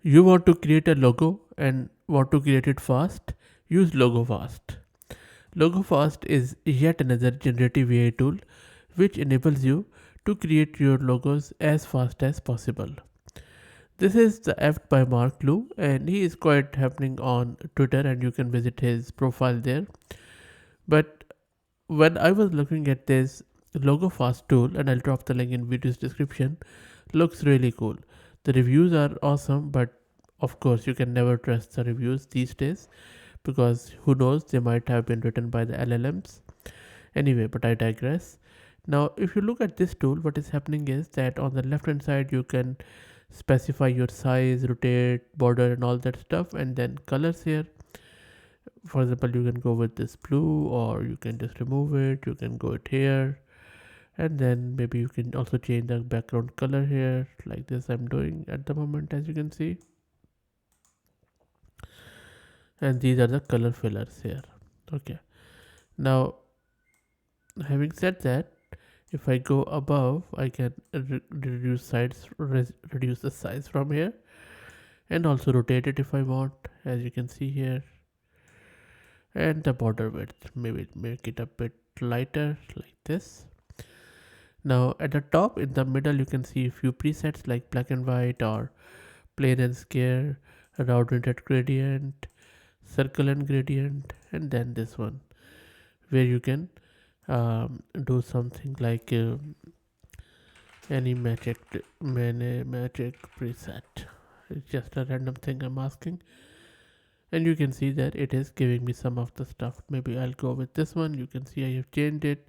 You want to create a logo and want to create it fast? Use LogoFast. LogoFast is yet another generative AI tool which enables you to create your logos as fast as possible. This is the app by Mark Lu, and he is quite happening on Twitter, and you can visit his profile there. But when I was looking at this LogoFast tool, and I'll drop the link in video's description, looks really cool. The reviews are awesome, but of course, you can never trust the reviews these days because who knows, they might have been written by the LLMs. Anyway, but I digress. Now, if you look at this tool, what is happening is that on the left hand side, you can specify your size, rotate, border, and all that stuff, and then colors here. For example, you can go with this blue, or you can just remove it. You can go it here, and then maybe you can also change the background color here, like this. I'm doing at the moment, as you can see, and these are the color fillers here. Okay, now having said that, if I go above, I can reduce the size from here, and also rotate it if I want, as you can see here. And the border width, maybe make it a bit lighter like this. Now at the top in the middle, you can see a few presets like black and white or plain and square, rounded gradient, circle and gradient, and then this one where you can do something like any magic preset. It's just a random thing I'm asking, and you can see that it is giving me some of the stuff. Maybe I'll go with this one. You can see I have changed it,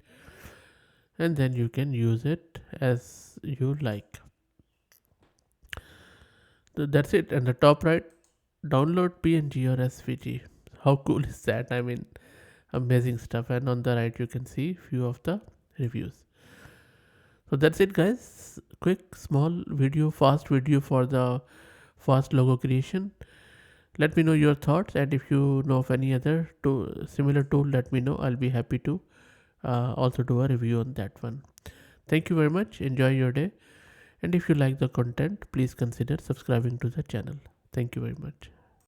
and then you can use it as you like. So that's it. And the top right, download PNG or SVG. How cool is that? I mean, amazing stuff. And on the right, you can see few of the reviews. So that's it, guys. Quick, small video, fast video for the fast logo creation. Let me know your thoughts, and if you know of any other similar tool, let me know. I'll be happy to also do a review on that one. Thank you very much. Enjoy your day. And if you like the content, please consider subscribing to the channel. Thank you very much.